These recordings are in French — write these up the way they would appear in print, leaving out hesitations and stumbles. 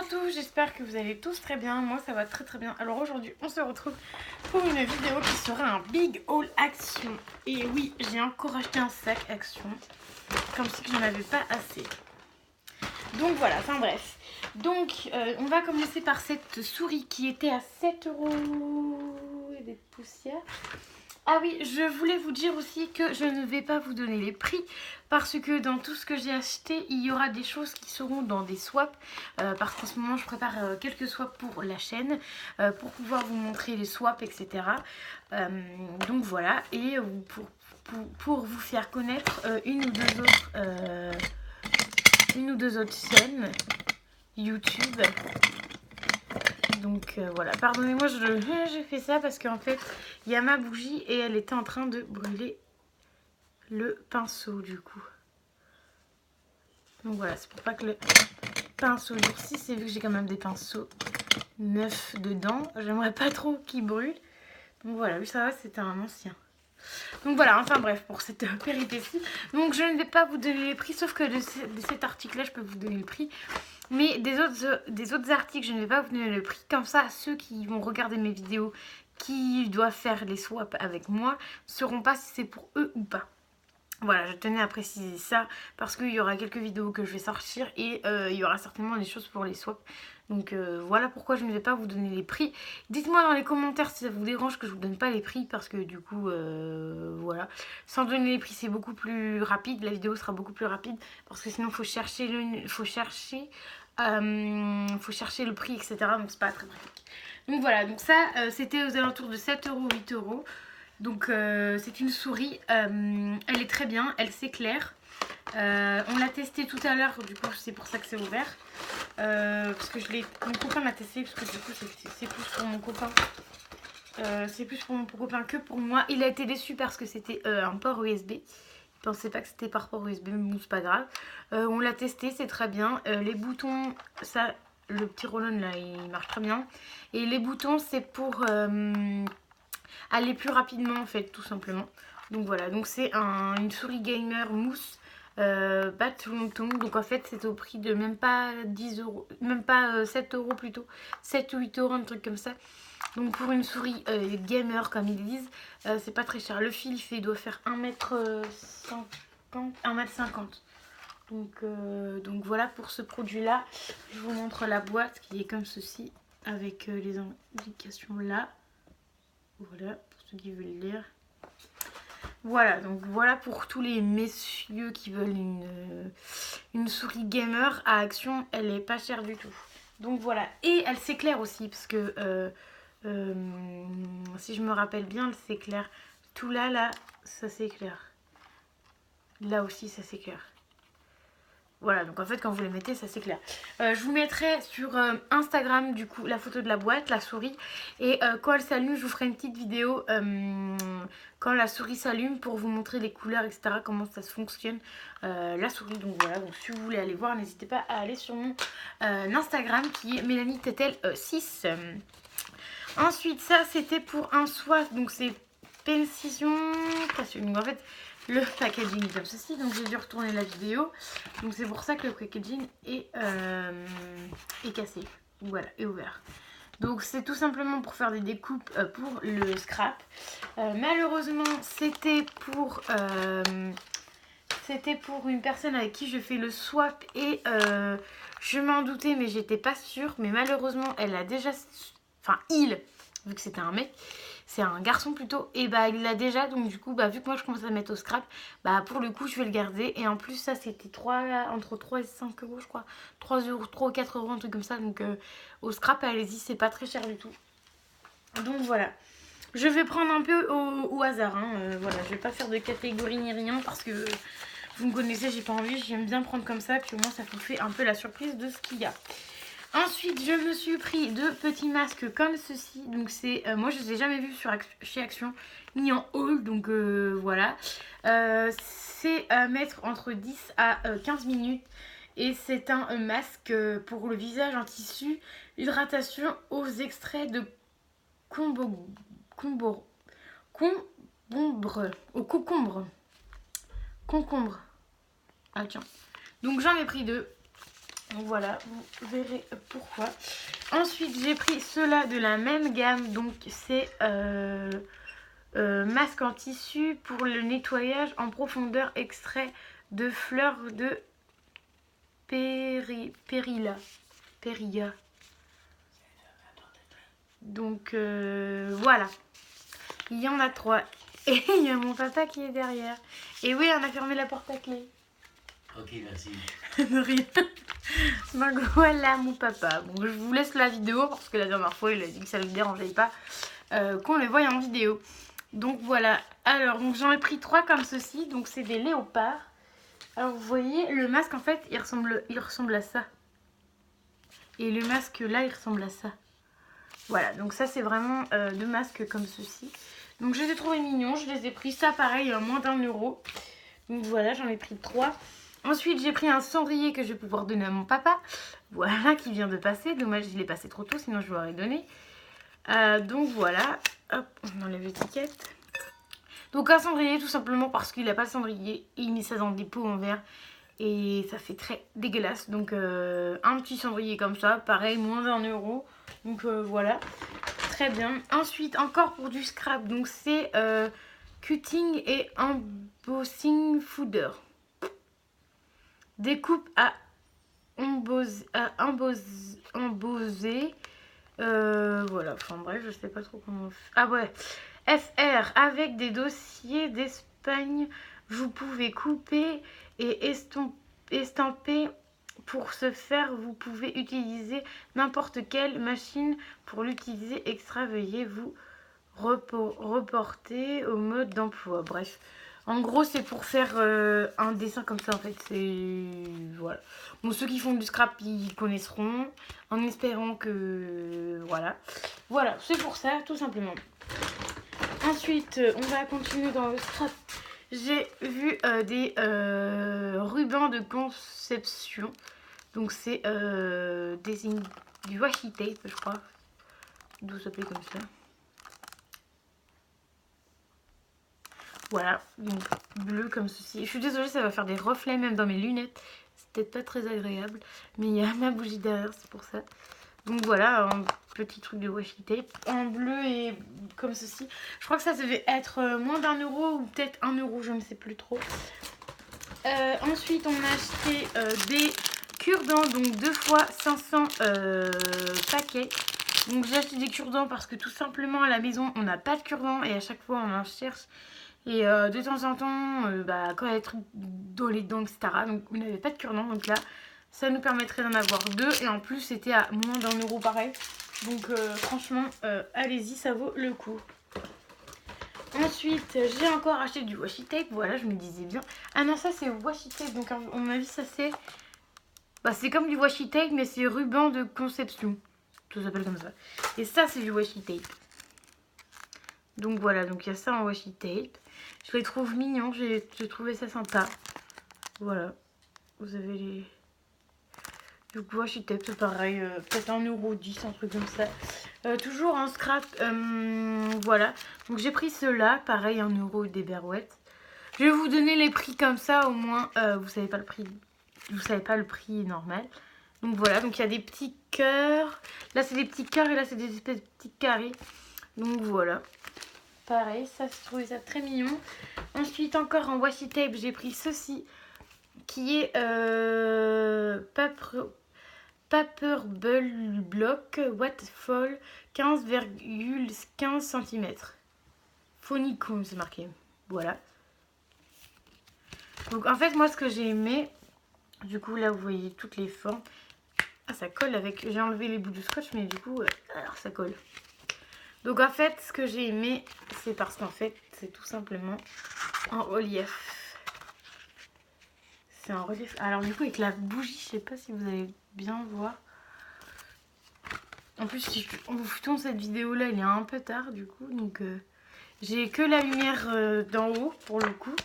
à tous, j'espère que vous allez tous très bien, moi ça va très très bien. Alors aujourd'hui on se retrouve pour une vidéo qui sera un big haul action. Et oui, j'ai encore acheté un sac action, comme si j'en avais pas assez. Donc voilà, enfin bref. Donc on va commencer par cette souris qui était à 7 € et des poussières. Ah oui, je voulais vous dire aussi que je ne vais pas vous donner les prix parce que dans tout ce que j'ai acheté, il y aura des choses qui seront dans des swaps parce qu'en ce moment, je prépare quelques swaps pour la chaîne pour pouvoir vous montrer les swaps, etc. Donc voilà, et pour vous faire connaître une ou deux autres chaînes YouTube. Donc voilà, pardonnez-moi, j'ai fait ça parce qu'en fait, il y a ma bougie et elle était en train de brûler le pinceau du coup. Donc voilà, c'est pour pas que le pinceau durcisse, et vu que j'ai quand même des pinceaux neufs dedans, j'aimerais pas trop qu'il brûle. Donc voilà, oui ça va, c'était un ancien. Donc voilà, enfin bref, pour cette péripétie. Donc je ne vais pas vous donner les prix, sauf que de cet article-là, je peux vous donner le prix. Mais des autres articles, je ne vais pas vous donner le prix. Comme ça, ceux qui vont regarder mes vidéos, qui doivent faire les swaps avec moi, ne sauront pas si c'est pour eux ou pas. Voilà, je tenais à préciser ça parce qu'il y aura quelques vidéos que je vais sortir et il y aura certainement des choses pour les swaps. Donc voilà pourquoi je ne vais pas vous donner les prix. Dites-moi dans les commentaires si ça vous dérange que je vous donne pas les prix parce que du coup, voilà. Sans donner les prix, c'est beaucoup plus rapide. La vidéo sera beaucoup plus rapide parce que sinon, il faut chercher le prix, etc. Donc c'est pas très pratique. Donc voilà, donc ça, c'était aux alentours de 7 €, 8 €. Donc c'est une souris, elle est très bien, elle s'éclaire. On l'a testé tout à l'heure, du coup c'est pour ça que c'est ouvert. Parce que mon copain l'a testé, parce que du coup c'est plus pour mon copain. C'est plus pour mon copain que pour moi. Il a été déçu parce que c'était un port USB. Il pensait pas que c'était par port USB, mais bon c'est pas grave. On l'a testé, c'est très bien. Les boutons, ça, le petit roll-on là, il marche très bien. Et les boutons, c'est pour aller plus rapidement en fait, tout simplement. Donc voilà, donc c'est une souris gamer mousse bas de longtemps. Donc en fait c'est au prix de même pas 10 €, même pas 7 € plutôt, 7 ou 8 €, un truc comme ça. Donc pour une souris gamer comme ils disent, c'est pas très cher. Le fil il doit faire 1m50, 1m50. Donc voilà pour ce produit là. Je vous montre la boîte qui est comme ceci avec les indications là. Voilà, pour ceux qui veulent lire. Voilà, donc voilà pour tous les messieurs qui veulent une souris gamer à Action. Elle est pas chère du tout. Donc voilà, et elle s'éclaire aussi parce que si je me rappelle bien, elle s'éclaire. Tout là, ça s'éclaire. Là aussi, ça s'éclaire. Voilà, donc en fait quand vous les mettez ça s'éclaire. Je vous mettrai sur Instagram du coup la photo de la boîte, la souris. Et quand elle s'allume je vous ferai une petite vidéo quand la souris s'allume pour vous montrer les couleurs, etc. Comment ça se fonctionne la souris. Donc voilà, donc si vous voulez aller voir, n'hésitez pas à aller sur mon Instagram qui est MélanieTetel6. Ensuite ça c'était pour un swatch, donc c'est Pension. Donc en fait le packaging est comme ceci, donc j'ai dû retourner la vidéo, donc c'est pour ça que le packaging est cassé, voilà, est ouvert. Donc c'est tout simplement pour faire des découpes pour le scrap. Malheureusement c'était pour une personne avec qui je fais le swap et je m'en doutais mais j'étais pas sûre, mais malheureusement elle a déjà, enfin il, vu que c'était un mec, c'est un garçon plutôt, et bah il l'a déjà, donc du coup bah vu que moi je commence à mettre au scrap, bah pour le coup je vais le garder. Et en plus ça c'était entre 3 et 5 € je crois, 3 €, 3 ou 4 € un truc comme ça, donc au scrap allez-y, c'est pas très cher du tout. Donc voilà, je vais prendre un peu au hasard, hein. Voilà, je vais pas faire de catégorie ni rien parce que vous me connaissez, j'ai pas envie, j'aime bien prendre comme ça, puis au moins ça vous fait un peu la surprise de ce qu'il y a. Ensuite, je me suis pris deux petits masques comme ceci. Donc c'est, moi je ne les ai jamais vus chez Action, ni en haul, donc voilà. C'est à mettre entre 10 à 15 minutes. Et c'est un masque pour le visage en tissu, hydratation aux extraits de concombre. Ah tiens. Donc j'en ai pris deux. Donc voilà, vous verrez pourquoi. Ensuite, j'ai pris ceux-là de la même gamme. Donc c'est masque en tissu pour le nettoyage en profondeur, extrait de fleurs de Périlla. Donc voilà, il y en a 3. Et il y a mon papa qui est derrière. Et oui, on a fermé la porte à clé. Ok, merci. De rien. Donc voilà mon papa. Bon, je vous laisse la vidéo parce que la dernière fois il a dit que ça ne le dérangeait pas qu'on les voie en vidéo. Donc voilà. Alors j'en ai pris 3 comme ceci. Donc c'est des léopards. Alors vous voyez le masque en fait il ressemble à ça. Et le masque là il ressemble à ça. Voilà, donc ça c'est vraiment 2 masques comme ceci. Donc je les ai trouvés mignons, je les ai pris ça pareil à moins d'1 euro. Donc voilà, j'en ai pris 3. Ensuite j'ai pris un cendrier que je vais pouvoir donner à mon papa. Voilà, qui vient de passer. Dommage il est passé trop tôt, sinon je lui aurais donné. Donc voilà, hop, on enlève l'étiquette. Donc un cendrier tout simplement parce qu'il n'a pas de cendrier. Et il met ça dans des pots en verre. Et ça fait très dégueulasse. Donc un petit cendrier comme ça, pareil, moins d'1 euro. Donc voilà, très bien. Ensuite, encore pour du scrap, donc c'est cutting et embossing fooder. Découpe à embosser. Voilà, enfin bref, je sais pas trop comment. Ah ouais, FR avec des dossiers d'Espagne. Vous pouvez couper et estamper. Pour ce faire, vous pouvez utiliser n'importe quelle machine. Pour l'utiliser extra, veuillez vous reporter au mode d'emploi. Bref, en gros, c'est pour faire un dessin comme ça en fait. C'est voilà. Bon, ceux qui font du scrap, ils connaîtront. En espérant que voilà. Voilà, c'est pour ça, tout simplement. Ensuite, on va continuer dans le scrap. J'ai vu des rubans de conception. Donc c'est du washi tape, je crois. D'où ça s'appelle comme ça. Voilà, donc bleu comme ceci. Je suis désolée, ça va faire des reflets même dans mes lunettes. C'est peut-être pas très agréable. Mais il y a ma bougie derrière, c'est pour ça. Donc voilà, un petit truc de washi tape. En bleu et comme ceci. Je crois que ça devait être moins d'1 euro ou peut-être 1 euro, je ne sais plus trop. Ensuite, on a acheté des cure-dents, donc 2 fois 500 paquets. Donc j'ai acheté des cure-dents parce que tout simplement à la maison, on n'a pas de cure-dents et à chaque fois on en cherche. Et de temps en temps, quand il y a des trucs dans les dents, etc., donc on n'avait pas de cure-dents. Donc là, ça nous permettrait d'en avoir 2. Et en plus, c'était à moins d'1 euro pareil. Donc franchement, allez-y, ça vaut le coup. Ensuite, j'ai encore acheté du washi tape. Voilà, je me disais bien. Ah non, ça c'est washi tape. Donc à mon avis, ça c'est... Bah, c'est comme du washi tape, mais c'est ruban de conception. Ça s'appelle comme ça. Et ça, c'est du washi tape. Donc voilà, donc il y a ça en washi tape. Je les trouve mignons, j'ai trouvé ça sympa. Voilà. Vous avez les... Du coup, washi tape, c'est pareil. Peut-être 1,10 €, un truc comme ça. Toujours en scrap. Voilà. Donc j'ai pris ceux-là. Pareil, 1 euro des Berouettes. Je vais vous donner les prix comme ça, au moins vous savez pas le prix. Vous savez pas le prix normal. Donc voilà, donc il y a des petits cœurs. Là c'est des petits cœurs et là c'est des espèces de petits carrés. Donc voilà. Pareil, ça je trouvais ça très mignon. Ensuite encore en washi tape, j'ai pris ceci. Qui est Paper Block Wattfall 15,15 cm. Phonicomb, c'est marqué. Voilà. Donc en fait moi ce que j'ai aimé, du coup là vous voyez toutes les formes. Ah ça colle avec, j'ai enlevé les bouts de scotch mais du coup alors ça colle. Donc en fait ce que j'ai aimé c'est parce qu'en fait c'est tout simplement en relief. C'est en relief. Alors du coup avec la bougie, je sais pas si vous allez bien voir. En plus si on vous tourne cette vidéo là il est un peu tard du coup. Donc j'ai que la lumière d'en haut pour le coup.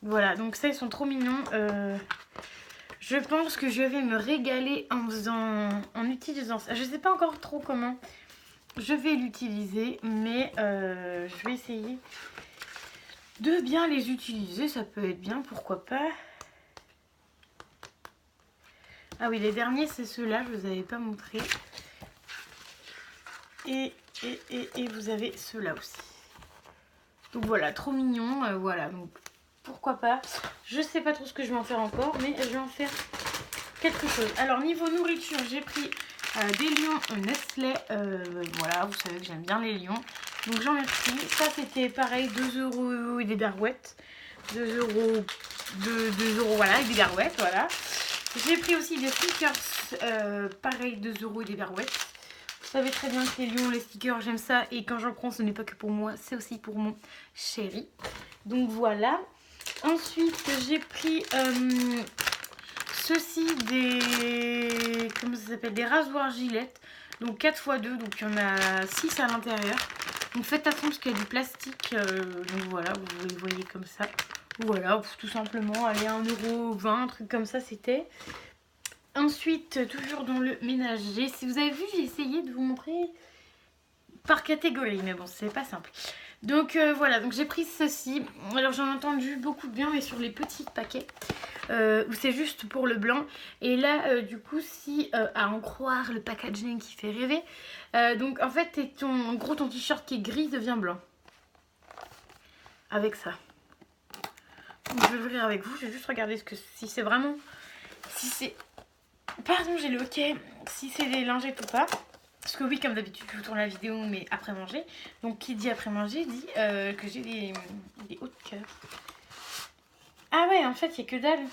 Voilà, donc ça ils sont trop mignons. Je pense que je vais me régaler en utilisant ça. Je sais pas encore trop comment je vais l'utiliser, mais je vais essayer de bien les utiliser. Ça peut être bien, pourquoi pas. Ah oui, les derniers, c'est ceux-là, je vous avais pas montré. Et vous avez ceux-là aussi. Donc voilà, trop mignon. Voilà, donc pourquoi pas. Je sais pas trop ce que je vais en faire encore, mais je vais en faire quelque chose. Alors niveau nourriture, j'ai pris des lions Nestlé. Voilà, vous savez que j'aime bien les lions. Donc j'en ai pris. Ça c'était pareil, 2 € et des barouettes. 2 €, 2 €, voilà, et des barouettes, voilà. J'ai pris aussi des stickers, pareil, 2 € et des barouettes. Vous savez très bien que les lions, les stickers, j'aime ça. Et quand j'en prends, ce n'est pas que pour moi, c'est aussi pour mon chéri. Donc voilà. Ensuite, j'ai pris ceci, des... comment ça s'appelle? Des rasoirs Gillette. Donc 4x2, donc il y en a 6 à l'intérieur. Donc faites attention parce qu'il y a du plastique. Donc voilà, vous les voyez comme ça. Voilà, tout simplement, allez, 1 €, un truc comme ça, c'était... Ensuite, toujours dans le ménager, si vous avez vu, j'ai essayé de vous montrer par catégorie, mais bon, c'est pas simple. Donc voilà, donc j'ai pris ceci. Alors j'en ai entendu beaucoup de bien, mais sur les petits paquets, où c'est juste pour le blanc. Et là, du coup, si à en croire le packaging qui fait rêver, donc en fait, en gros, ton t-shirt qui est gris devient blanc. Avec ça. Donc, je vais l'ouvrir avec vous, je vais juste regarder si c'est vraiment... Si c'est... Pardon, j'ai le hockey. Si c'est des lingettes ou pas. Parce que oui, comme d'habitude, je vous tourne la vidéo, mais après manger. Donc, qui dit après manger dit que j'ai des hauts de cœur. Ah ouais, en fait, il n'y a que dalle.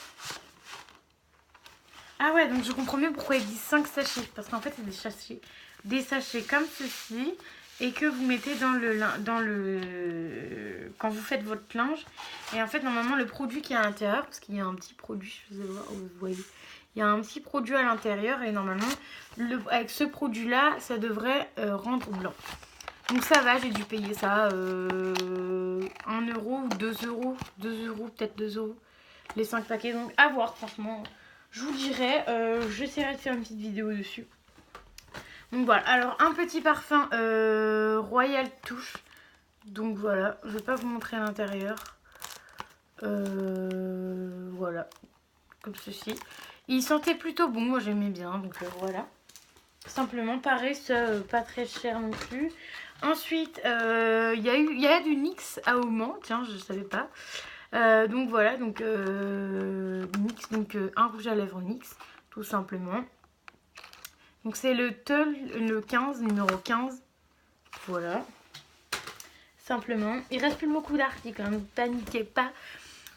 Ah ouais, donc je comprends mieux pourquoi ils disent 5 sachets. Parce qu'en fait, c'est des sachets comme ceci. Et que vous mettez dans le... Quand vous faites votre linge. Et en fait, normalement, le produit qui est à l'intérieur, parce qu'il y a un petit produit, je vais voir, vous voyez... Il y a un petit produit à l'intérieur et normalement, avec ce produit-là, ça devrait rendre blanc. Donc ça va, j'ai dû payer ça 1 € ou 2 €. 2 €, peut-être 2 €. Les 5 paquets, donc à voir, franchement. Je vous dirai, j'essaierai de faire une petite vidéo dessus. Donc voilà, alors un petit parfum Royal Touche. Donc voilà, je ne vais pas vous montrer à l'intérieur. Voilà, comme ceci. Il sentait plutôt bon, moi j'aimais bien, donc voilà. Simplement, pareil, ça pas très cher non plus. Ensuite, il y a du NYX à Auman, tiens, je ne savais pas. Donc voilà, donc NYX, donc un rouge à lèvres NYX, tout simplement. Donc c'est le Tulle, le 15, numéro 15. Voilà. Simplement. Il reste plus beaucoup d'articles, hein, ne paniquez pas.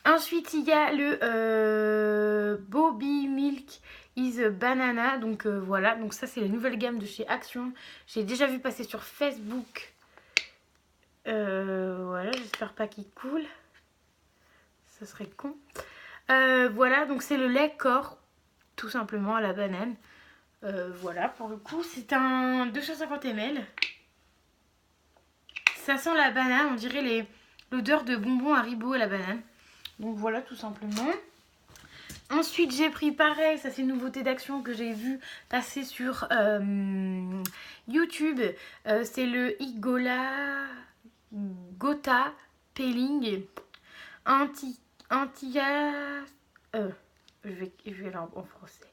Ensuite, il y a le Bobby Milk is Banana. Donc voilà, donc ça c'est la nouvelle gamme de chez Action. J'ai déjà vu passer sur Facebook. Voilà, j'espère pas qu'il coule. Ça serait con. Voilà, donc c'est le lait corps, tout simplement à la banane. Voilà, pour le coup, c'est un 250 ml. Ça sent la banane, on dirait l'odeur de bonbons Haribo à la banane. Donc voilà, tout simplement. Ensuite, j'ai pris pareil, ça c'est une nouveauté d'Action que j'ai vu passer sur YouTube. C'est le Igola Gota Peeling je vais là en français.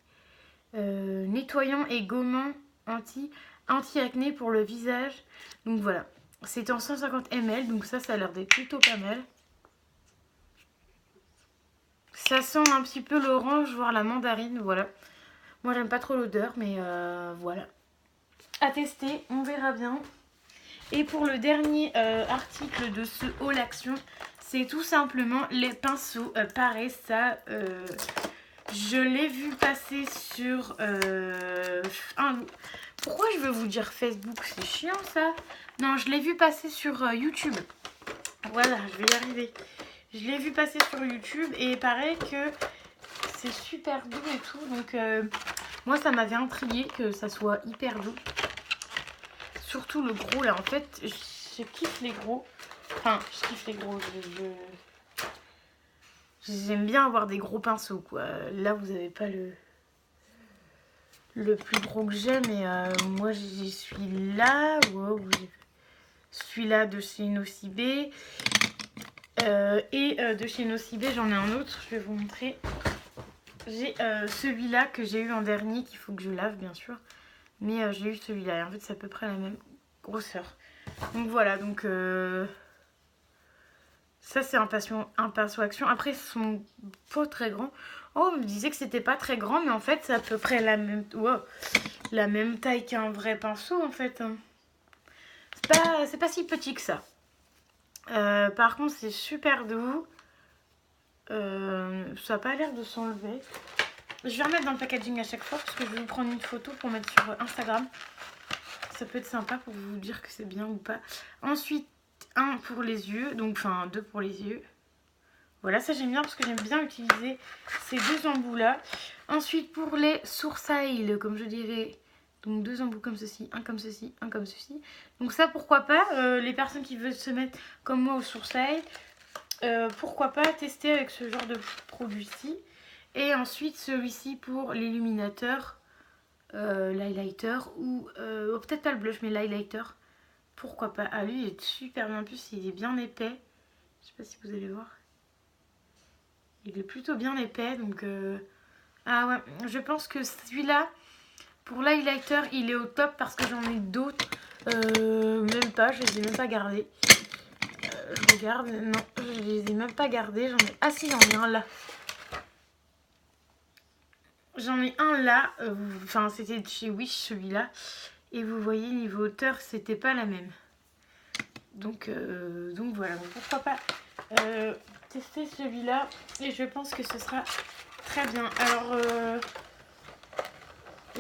Nettoyant et gommant anti-acné pour le visage. Donc voilà, c'est en 150 ml, donc ça a l'air d'être plutôt pas mal. Ça sent un petit peu l'orange, voire la mandarine, voilà. Moi j'aime pas trop l'odeur, mais voilà. À tester, on verra bien. Et pour le dernier article de ce haul Action, c'est tout simplement les pinceaux. Pareil, ça, je l'ai vu passer sur... Pourquoi je veux vous dire Facebook? C'est chiant ça. Non, je l'ai vu passer sur YouTube. Voilà, je vais y arriver. Je l'ai vu passer sur YouTube et pareil que c'est super doux et tout. Donc moi ça m'avait intrigué que ça soit hyper doux. Surtout le gros là, en fait je kiffe les gros. Enfin je kiffe les gros. J'aime bien avoir des gros pinceaux quoi. Là vous n'avez pas le plus gros que j'ai, mais moi j'y suis là. Wow, celui-là de chez Nocibé. Et de chez Nocibé, j'en ai un autre, je vais vous montrer. j'ai celui-là que j'ai eu en dernier qu'il faut que je lave bien sûr. Mais j'ai eu celui-là et en fait c'est à peu près la même grosseur. Donc voilà, donc ça c'est un pinceau action. Après ils sont pas très grands. Oh, on me disait que c'était pas très grand mais en fait c'est à peu près la même taille qu'un vrai pinceau en fait. C'est pas si petit que ça. Par contre c'est super doux. Ça n'a pas l'air de s'enlever. Je vais remettre dans le packaging à chaque fois parce que je vais vous prendre une photo pour mettre sur Instagram. Ça peut être sympa pour vous dire que c'est bien ou pas. Ensuite, un pour les yeux, donc enfin 2 pour les yeux. Voilà, ça j'aime bien parce que j'aime bien utiliser ces 2 embouts là. Ensuite pour les sourcils, comme je dirais, donc 2 embouts comme ceci, un comme ceci, un comme ceci. Donc ça pourquoi pas, les personnes qui veulent se mettre comme moi aux sourcils, pourquoi pas tester avec ce genre de produit-ci. Et ensuite celui-ci pour l'illuminateur, l'highlighter ou peut-être pas le blush mais l'highlighter. Pourquoi pas. Ah lui il est super bien, en plus il est bien épais. Je sais pas si vous allez voir. Il est plutôt bien épais donc ah ouais, je pense que celui-là pour l'highlighter il est au top parce que j'en ai d'autres. Même pas, je les ai même pas gardés. Je regarde, non, je les ai même pas gardés. J'en ai. Ah si, j'en ai un là. J'en ai un là, enfin c'était de chez Wish celui-là. Et vous voyez niveau hauteur c'était pas la même. Donc voilà, donc pourquoi pas tester celui-là. Et je pense que ce sera très bien. Alors,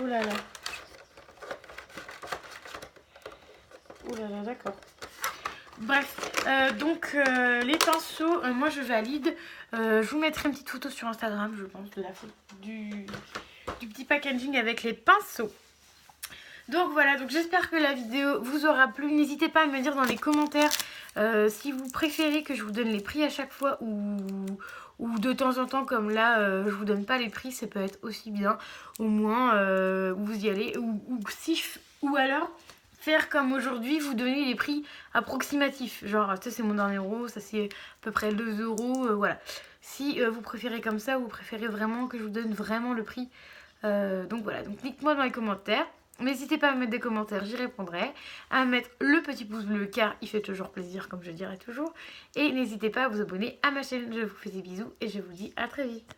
oh là là. Oh là là, d'accord. Bref, donc les pinceaux, moi je valide. Je vous mettrai une petite photo sur Instagram, je pense, de la photo du petit packaging avec les pinceaux. Donc voilà, donc j'espère que la vidéo vous aura plu. N'hésitez pas à me dire dans les commentaires si vous préférez que je vous donne les prix à chaque fois ou de temps en temps comme là je vous donne pas les prix, ça peut être aussi bien. Au moins vous y allez ou alors faire comme aujourd'hui, vous donner les prix approximatifs. Genre ça c'est mon dernier euro, ça c'est à peu près 2 euros, voilà. Si vous préférez comme ça, vous préférez vraiment que je vous donne vraiment le prix. Donc voilà, donc dites-moi dans les commentaires. N'hésitez pas à mettre des commentaires, j'y répondrai. À mettre le petit pouce bleu car il fait toujours plaisir comme je dirais toujours. Et n'hésitez pas à vous abonner à ma chaîne. Je vous fais des bisous et je vous dis à très vite.